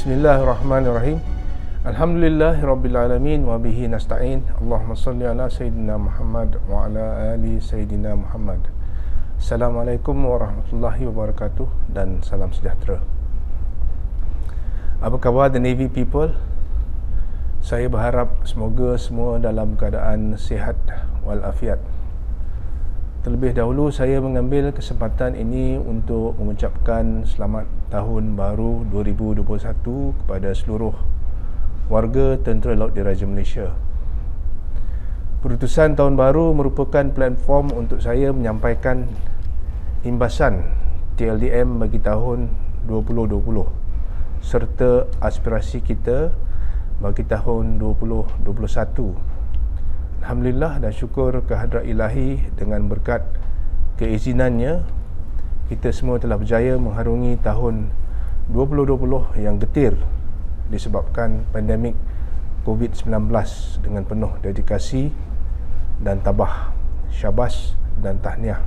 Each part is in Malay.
Bismillahirrahmanirrahim. Alhamdulillahirrabbilalamin wa bihi nasta'in. Allahumma salli ala Sayyidina Muhammad wa ala ali Sayyidina Muhammad. Assalamualaikum warahmatullahi wabarakatuh dan salam sejahtera. Apa khabar the Navy people? Saya berharap semoga semua dalam keadaan sihat walafiat. Terlebih dahulu saya mengambil kesempatan ini untuk mengucapkan selamat tahun baru 2021 kepada seluruh warga Tentera Laut Diraja Malaysia. Perutusan tahun baru merupakan platform untuk saya menyampaikan imbasan TLDM bagi tahun 2020 serta aspirasi kita bagi tahun 2021. Alhamdulillah dan syukur kehadrat ilahi, dengan berkat keizinannya kita semua telah berjaya mengharungi tahun 2020 yang getir disebabkan pandemik COVID-19 dengan penuh dedikasi dan tabah. Syabas dan tahniah.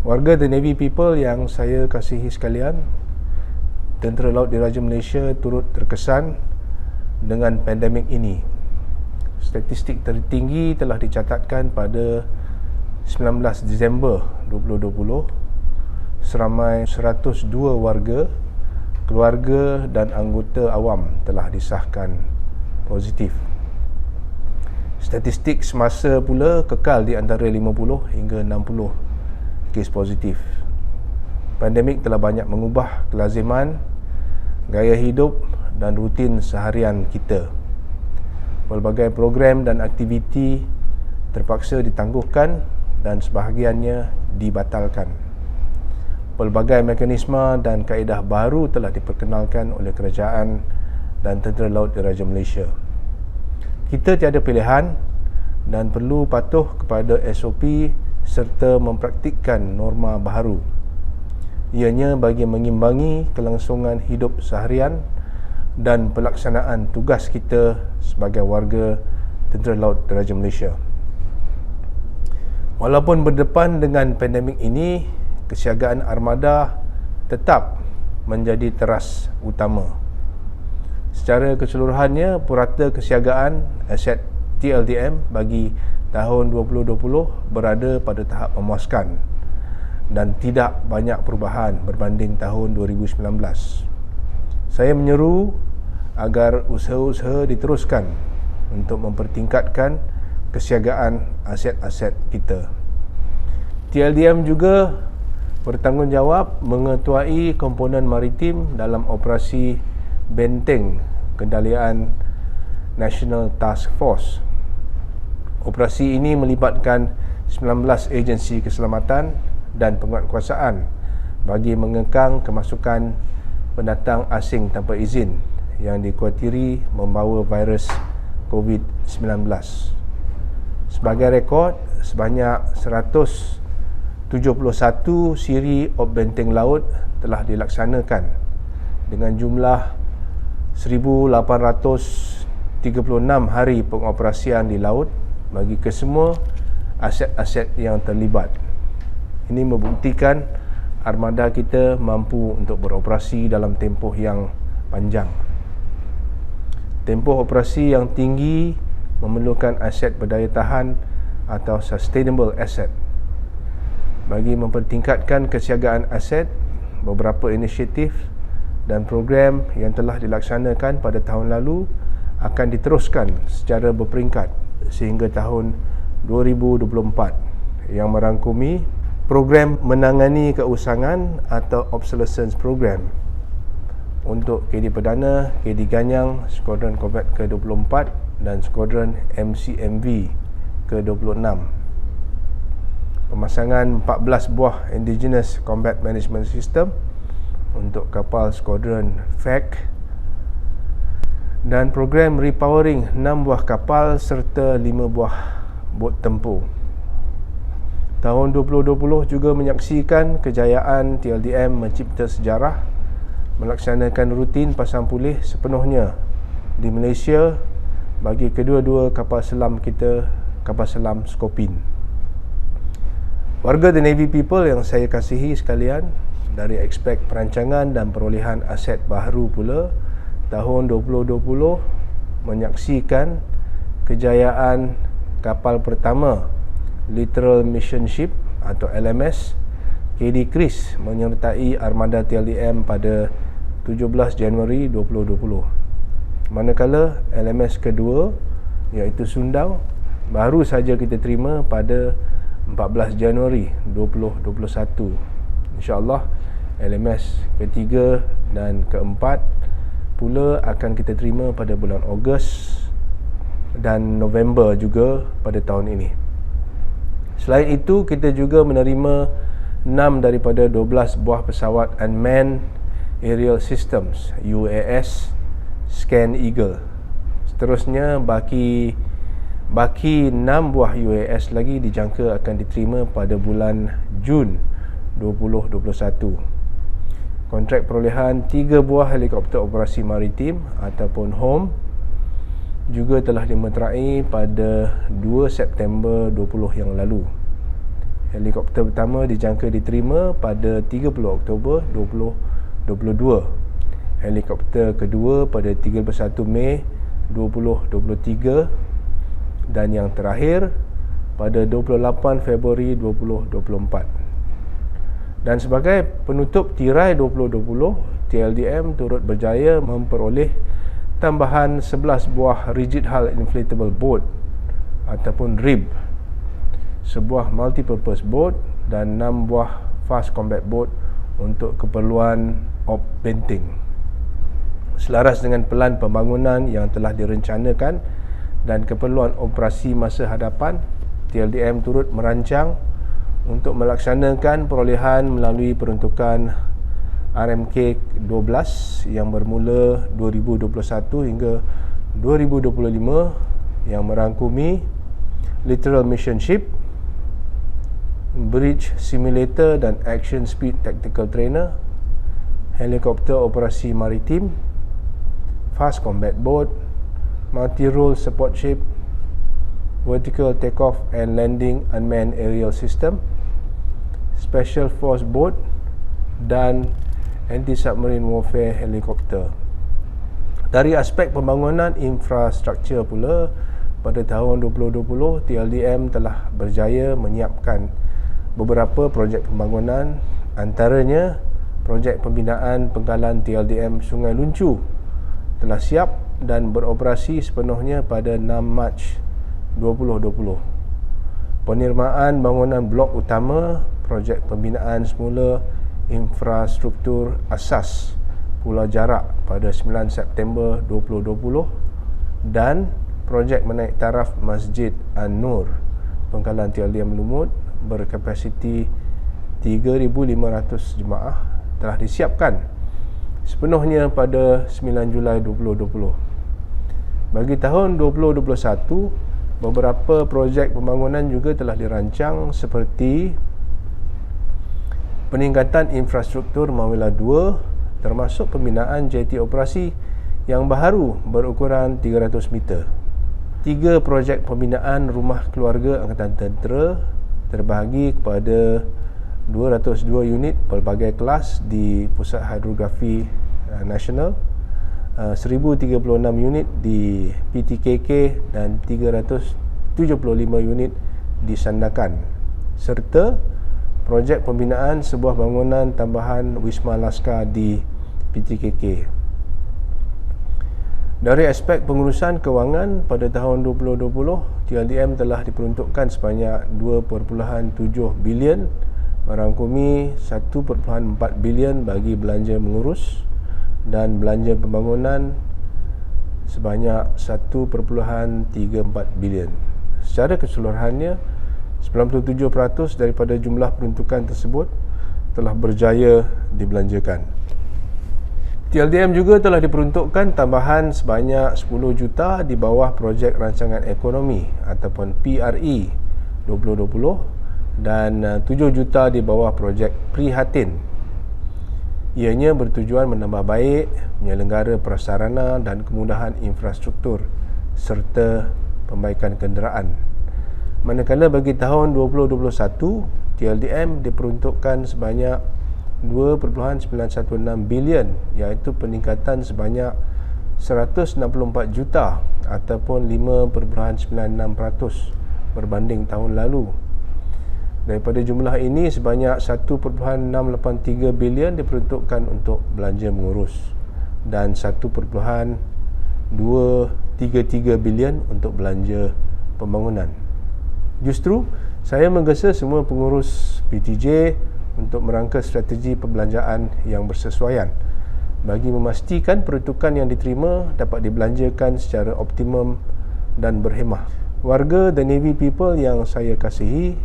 Warga the Navy people yang saya kasihi sekalian, Tentera Laut Diraja Malaysia turut terkesan dengan pandemik ini. Statistik tertinggi telah dicatatkan pada 19 Disember 2020. Seramai 102 warga, keluarga dan anggota awam telah disahkan positif. Statistik semasa pula kekal di antara 50 hingga 60 kes positif. Pandemik telah banyak mengubah kelaziman, gaya hidup dan rutin seharian kita. Pelbagai program dan aktiviti terpaksa ditangguhkan dan sebahagiannya dibatalkan. Pelbagai mekanisme dan kaedah baru telah diperkenalkan oleh kerajaan dan Tentera Laut Diraja Malaysia. Kita tiada pilihan dan perlu patuh kepada SOP serta mempraktikkan norma baharu. Ianya bagi mengimbangi kelangsungan hidup seharian dan pelaksanaan tugas kita sebagai warga Tentera Laut Diraja Malaysia. Walaupun berdepan dengan pandemik ini, kesiagaan armada tetap menjadi teras utama. Secara keseluruhannya, purata kesiagaan aset TLDM bagi tahun 2020 berada pada tahap memuaskan dan tidak banyak perubahan berbanding tahun 2019. Saya menyeru agar usaha-usaha diteruskan untuk mempertingkatkan kesiagaan aset-aset kita. TLDM juga bertanggungjawab mengetuai komponen maritim dalam operasi Benteng Kendalian National Task Force. Operasi ini melibatkan 19 agensi keselamatan dan penguatkuasaan bagi mengekang kemasukan pendatang asing tanpa izin yang dikuatiri membawa virus COVID-19. Sebagai rekod, sebanyak 171 siri op benteng laut telah dilaksanakan dengan jumlah 1,836 hari pengoperasian di laut bagi kesemua aset-aset yang terlibat. Ini membuktikan armada kita mampu untuk beroperasi dalam tempoh yang panjang. Tempoh operasi yang tinggi memerlukan aset berdaya tahan atau sustainable asset. Bagi mempertingkatkan kesiagaan aset, beberapa inisiatif dan program yang telah dilaksanakan pada tahun lalu akan diteruskan secara berperingkat sehingga tahun 2024 yang merangkumi program menangani keusangan atau obsolescence program untuk KD Perdana, KD Ganyang, Skuadron Combat ke-24 dan Skuadron MCMV ke-26. Pemasangan 14 buah Indigenous Combat Management System untuk kapal Skuadron FAC dan program repowering 6 buah kapal serta 5 buah bot tempur. Tahun 2020 juga menyaksikan kejayaan TLDM mencipta sejarah melaksanakan rutin pasang pulih sepenuhnya di Malaysia bagi kedua-dua kapal selam kita, kapal selam Skopin. Warga the Navy people yang saya kasihi sekalian, dari aspek perancangan dan perolehan aset baharu pula, tahun 2020 menyaksikan kejayaan kapal pertama Literal Mission Ship atau LMS KD Kris menyertai armada TLDM pada 17 Januari 2020. Manakala LMS kedua iaitu Sundang baru saja kita terima pada 14 Januari 2021. InsyaAllah LMS ketiga dan keempat pula akan kita terima pada bulan Ogos dan November juga pada tahun ini. Selain itu, kita juga menerima 6 daripada 12 buah pesawat Unmanned Aerial Systems UAS Scan Eagle. Seterusnya baki 6 buah UAS lagi dijangka akan diterima pada bulan Jun 2021. Kontrak perolehan 3 buah helikopter operasi maritim ataupun HOME juga telah dimeterai pada 2 September 20 yang lalu. Helikopter pertama dijangka diterima pada 30 Oktober 2022. Helikopter kedua pada 31 Mei 2023 dan yang terakhir pada 28 Februari 2024. Dan sebagai penutup tirai 2020, TLDM turut berjaya memperoleh tambahan 11 buah Rigid Hull Inflatable Boat ataupun RIB, sebuah multipurpose boat dan 6 buah Fast Combat Boat untuk keperluan op benting. Selaras dengan pelan pembangunan yang telah direncanakan dan keperluan operasi masa hadapan, TLDM turut merancang untuk melaksanakan perolehan melalui peruntukan RMK 12 yang bermula 2021 hingga 2025 yang merangkumi Literal Mission Ship, Bridge Simulator dan Action Speed Tactical Trainer, Helikopter Operasi Maritim, Fast Combat Boat, Multi-Role Support Ship, Vertical Takeoff and Landing Unmanned Aerial System, Special Force Boat dan Anti-Submarine Warfare Helicopter. Dari aspek pembangunan infrastruktur pula, pada tahun 2020 TLDM telah berjaya menyiapkan beberapa projek pembangunan, antaranya projek pembinaan penggalan TLDM Sungai Luncu telah siap dan beroperasi sepenuhnya pada 6 Mac 2020. Penirmaan bangunan blok utama, projek pembinaan semula infrastruktur asas Pulau Jarak pada 9 September 2020 dan projek menaik taraf Masjid An-Nur Pengkalan TLDM Lumut berkapasiti 3,500 jemaah telah disiapkan sepenuhnya pada 9 Julai 2020. Bagi tahun 2021, beberapa projek pembangunan juga telah dirancang seperti peningkatan infrastruktur Mawila 2 termasuk pembinaan jeti operasi yang baharu berukuran 300 meter. 3 projek pembinaan rumah keluarga Angkatan Tentera terbahagi kepada 202 unit pelbagai kelas di Pusat Hidrografi Nasional, 1036 unit di PTKK dan 375 unit di Sandakan, serta projek pembinaan sebuah bangunan tambahan Wisma Laskar di PTKK. Dari aspek pengurusan kewangan, pada tahun 2020, TLDM telah diperuntukkan sebanyak 2.7 bilion, merangkumi 1.4 bilion bagi belanja mengurus dan belanja pembangunan sebanyak 1.34 bilion. Secara keseluruhannya, 97% daripada jumlah peruntukan tersebut telah berjaya dibelanjakan. TLDM juga telah diperuntukkan tambahan sebanyak 10 juta di bawah projek rancangan ekonomi ataupun PRE 2020 dan 7 juta di bawah projek Prihatin. Ianya bertujuan menambah baik penyelenggara prasarana dan kemudahan infrastruktur serta pembaikan kenderaan. Manakala bagi tahun 2021, TLDM diperuntukkan sebanyak 2.916 bilion, iaitu peningkatan sebanyak 164 juta ataupun 5.96% berbanding tahun lalu. Daripada jumlah ini, sebanyak 1.683 bilion diperuntukkan untuk belanja mengurus dan 1.233 bilion untuk belanja pembangunan. Justru, saya menggesa semua pengurus PTJ untuk merangka strategi perbelanjaan yang bersesuaian bagi memastikan peruntukan yang diterima dapat dibelanjakan secara optimum dan berhemah. Warga The Navy People yang saya kasihi,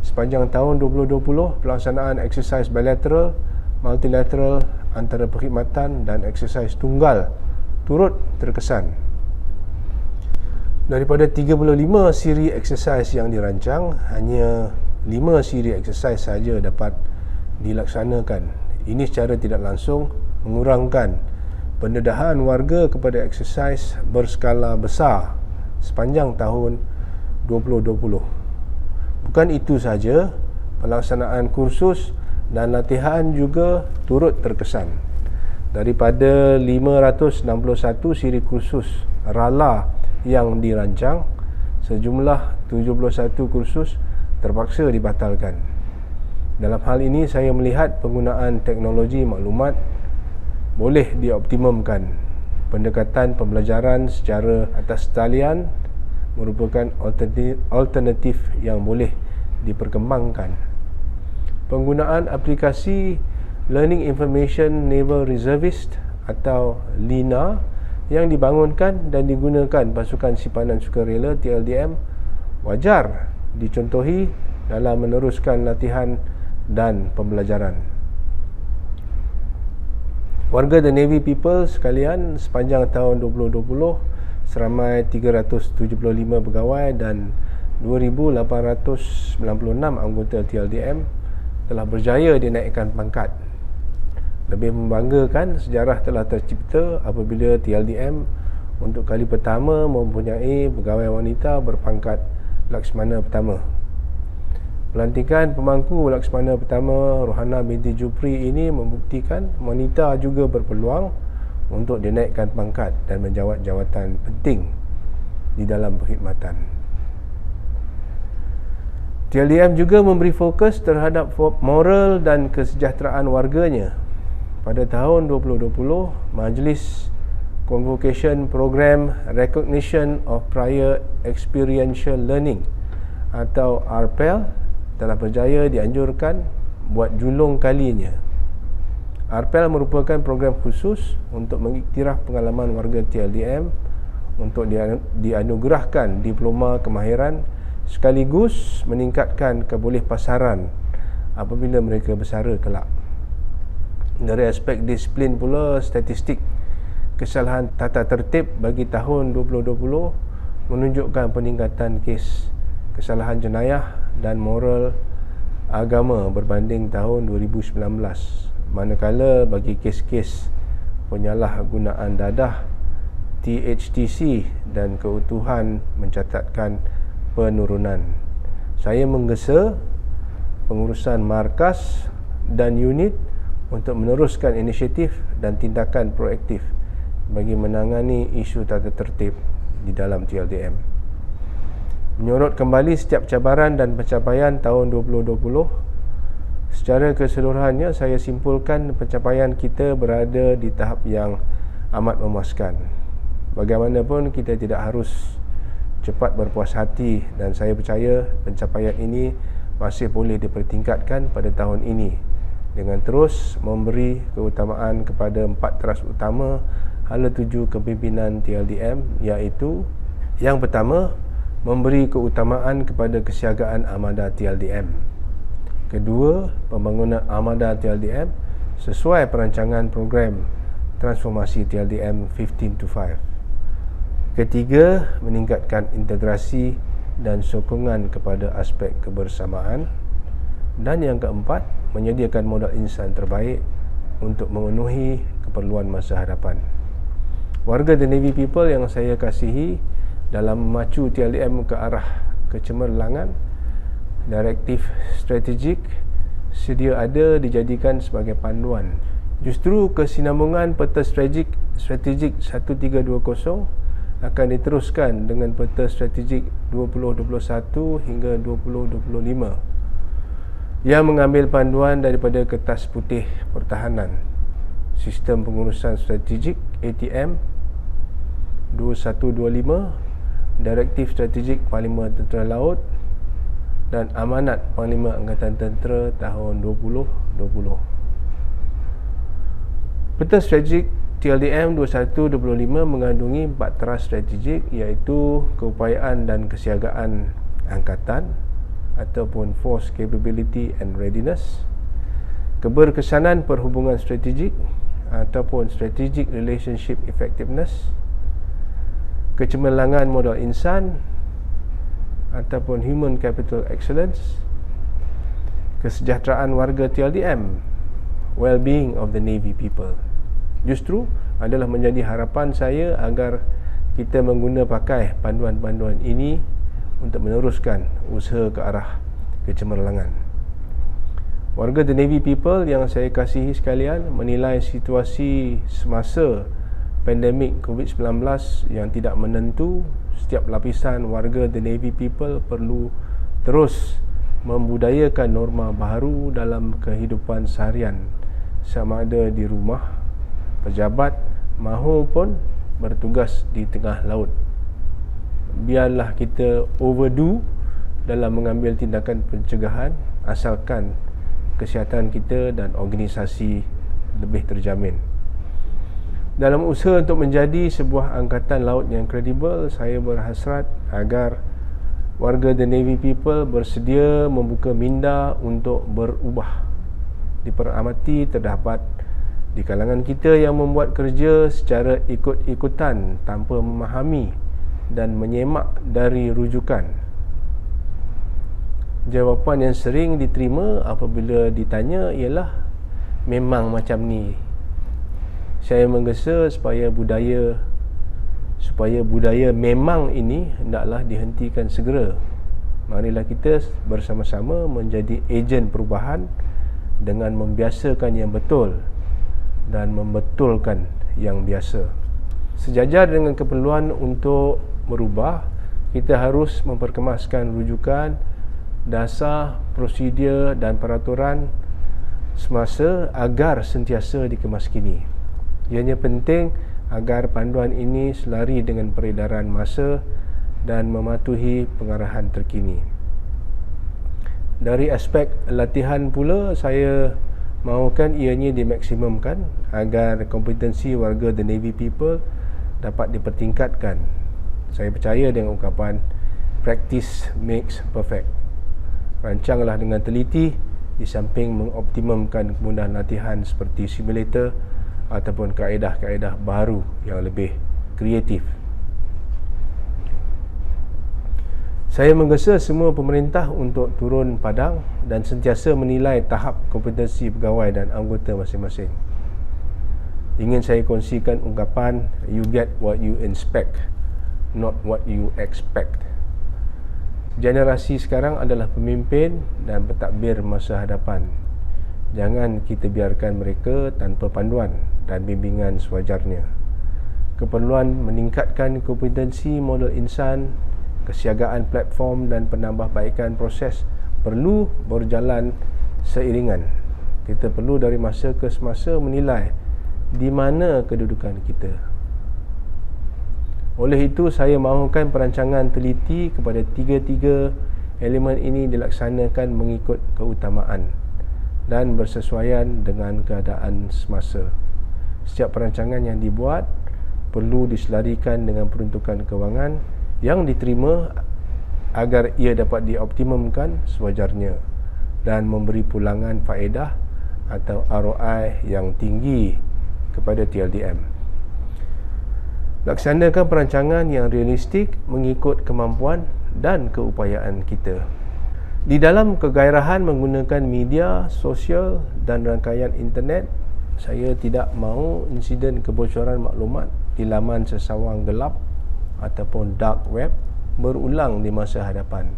sepanjang tahun 2020, pelaksanaan eksersis bilateral, multilateral antara perkhidmatan dan eksersis tunggal turut terkesan. Daripada 35 siri eksersis yang dirancang, hanya 5 siri eksersis sahaja dapat dilaksanakan. Ini secara tidak langsung mengurangkan pendedahan warga kepada eksersis berskala besar sepanjang tahun 2020. Bukan itu saja, pelaksanaan kursus dan latihan juga turut terkesan. Daripada 561 siri kursus RALA yang dirancang, sejumlah 71 kursus terpaksa dibatalkan. Dalam hal ini, saya melihat penggunaan teknologi maklumat boleh dioptimumkan. Pendekatan pembelajaran secara atas talian merupakan alternatif yang boleh diperkembangkan. Penggunaan aplikasi Learning Information Naval Reservist atau LINA yang dibangunkan dan digunakan pasukan simpanan sukarela TLDM wajar dicontohi dalam meneruskan latihan dan pembelajaran. Warga The Navy People sekalian, sepanjang tahun 2020, seramai 375 pegawai dan 2,896 anggota TLDM telah berjaya dinaikkan pangkat. Lebih membanggakan, sejarah telah tercipta apabila TLDM untuk kali pertama mempunyai pegawai wanita berpangkat Laksamana Pertama. Pelantikan pemangku Laksamana Pertama Rohana binti Jupri ini membuktikan wanita juga berpeluang untuk dinaikkan pangkat dan menjawat jawatan penting di dalam perkhidmatan. TLDM juga memberi fokus terhadap moral dan kesejahteraan warganya. Pada tahun 2020, Majlis Convocation Program Recognition of Prior Experiential Learning atau RPEL telah berjaya dianjurkan buat julung kalinya. RPEL merupakan program khusus untuk mengiktiraf pengalaman warga TLDM untuk dianugerahkan diploma kemahiran sekaligus meningkatkan kebolehpasaran apabila mereka bersara kelak. Dari aspek disiplin pula, statistik kesalahan tata tertib bagi tahun 2020 menunjukkan peningkatan kes kesalahan jenayah dan moral agama berbanding tahun 2019. Manakala bagi kes-kes penyalahgunaan dadah, THTC dan keutuhan mencatatkan penurunan. Saya menggesa pengurusan markas dan unit untuk meneruskan inisiatif dan tindakan proaktif bagi menangani isu tata tertib di dalam TLDM. Menyorot kembali setiap cabaran dan pencapaian tahun 2020, secara keseluruhannya saya simpulkan pencapaian kita berada di tahap yang amat memuaskan. Bagaimanapun, kita tidak harus cepat berpuas hati dan saya percaya pencapaian ini masih boleh dipertingkatkan pada tahun ini dengan terus memberi keutamaan kepada 4 teras utama hala tuju kepimpinan TLDM, iaitu yang pertama, memberi keutamaan kepada kesiagaan armada TLDM. Kedua, pembangunan armada TLDM sesuai perancangan program transformasi TLDM 15-5. Ketiga, meningkatkan integrasi dan sokongan kepada aspek kebersamaan. Dan yang keempat, menyediakan modal insan terbaik untuk memenuhi keperluan masa hadapan. Warga The Navy People yang saya kasihi, dalam memacu TLDM ke arah kecemerlangan, direktif strategik, sedia ada dijadikan sebagai panduan. Justru kesinambungan peta strategik 1320 akan diteruskan dengan peta strategik 2021 hingga 2025 yang mengambil panduan daripada Kertas Putih Pertahanan, Sistem Pengurusan Strategik ATM 2125, Direktif Strategik Panglima Tentera Laut dan Amanat Panglima Angkatan Tentera tahun 2020. Peta strategik TLDM 2125 mengandungi 4 teras strategik, iaitu keupayaan dan kesiagaan angkatan ataupun Force Capability and Readiness, keberkesanan perhubungan strategik ataupun Strategic Relationship Effectiveness, kecemerlangan modal insan ataupun Human Capital Excellence, kesejahteraan warga TLDM, well-being of the Navy people. Justru adalah menjadi harapan saya agar kita mengguna pakai panduan-panduan ini untuk meneruskan usaha ke arah kecemerlangan. Warga the Navy people yang saya kasihi sekalian, menilai situasi semasa pandemik COVID-19 yang tidak menentu, setiap lapisan warga the Navy people perlu terus membudayakan norma baharu dalam kehidupan seharian, sama ada di rumah, pejabat mahupun bertugas di tengah laut. Biarlah kita overdo dalam mengambil tindakan pencegahan, asalkan kesihatan kita dan organisasi lebih terjamin. Dalam usaha untuk menjadi sebuah angkatan laut yang kredibel, saya berhasrat agar warga the Navy people bersedia membuka minda untuk berubah. Diperamati terdapat di kalangan kita yang membuat kerja secara ikut-ikutan tanpa memahami dan menyemak dari rujukan. Jawapan yang sering diterima apabila ditanya ialah, memang macam ni. Saya menggesa supaya budaya memang ini hendaklah dihentikan segera. Marilah kita bersama-sama menjadi ejen perubahan dengan membiasakan yang betul dan membetulkan yang biasa. Sejajar dengan keperluan untuk merubah, kita harus memperkemaskan rujukan, dasar, prosedur dan peraturan semasa agar sentiasa dikemaskini. Ianya penting agar panduan ini selari dengan peredaran masa dan mematuhi pengarahan terkini. Dari aspek latihan pula, saya mahukan ianya dimaksimumkan agar kompetensi warga the Navy people dapat dipertingkatkan. Saya percaya dengan ungkapan practice makes perfect. Rancanglah dengan teliti di samping mengoptimumkan kemudahan latihan seperti simulator ataupun kaedah-kaedah baru yang lebih kreatif. Saya menggesa semua pemerintah untuk turun padang dan sentiasa menilai tahap kompetensi pegawai dan anggota masing-masing. Ingin saya kongsikan ungkapan, you get what you inspect, not what you expect. Generasi sekarang adalah pemimpin dan pentadbir masa hadapan. Jangan kita biarkan mereka tanpa panduan dan bimbingan sewajarnya. Keperluan meningkatkan kompetensi modal insan, kesiagaan platform dan penambahbaikan proses perlu berjalan seiringan. Kita perlu dari masa ke semasa menilai di mana kedudukan kita. Oleh itu, saya mahukan perancangan teliti kepada tiga-tiga elemen ini dilaksanakan mengikut keutamaan dan bersesuaian dengan keadaan semasa. Setiap perancangan yang dibuat perlu diselarikan dengan peruntukan kewangan yang diterima agar ia dapat dioptimumkan sewajarnya dan memberi pulangan faedah atau ROI yang tinggi kepada TLDM. Laksanakan perancangan yang realistik mengikut kemampuan dan keupayaan kita. Di dalam kegairahan menggunakan media sosial dan rangkaian internet, saya tidak mahu insiden kebocoran maklumat di laman sesawang gelap ataupun dark web berulang di masa hadapan.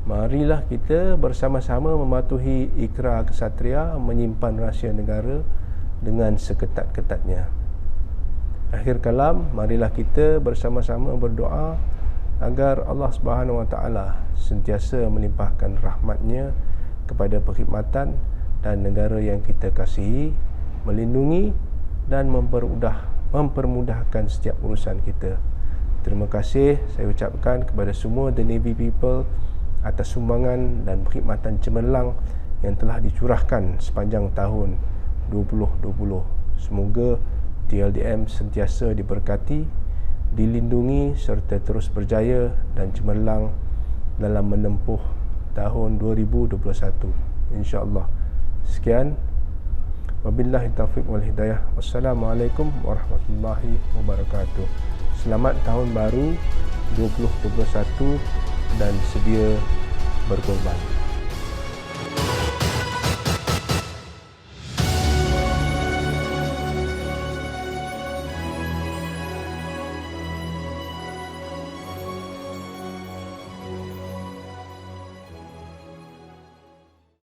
Marilah kita bersama-sama mematuhi ikrar kesatria menyimpan rahsia negara dengan seketat-ketatnya. Akhir kalam, marilah kita bersama-sama berdoa agar Allah Subhanahu Wa Taala sentiasa melimpahkan rahmat-Nya kepada perkhidmatan dan negara yang kita kasihi, melindungi dan mempermudahkan setiap urusan kita. Terima kasih saya ucapkan kepada semua The Navy people atas sumbangan dan perkhidmatan cemerlang yang telah dicurahkan sepanjang tahun 2020. Semoga TLDM sentiasa diberkati, dilindungi serta terus berjaya dan cemerlang dalam menempuh tahun 2021, insya-Allah. Sekian, wabillahi taufiq wal hidayah. Wassalamualaikum warahmatullahi wabarakatuh. Selamat tahun baru 2021 dan sedia berkorban.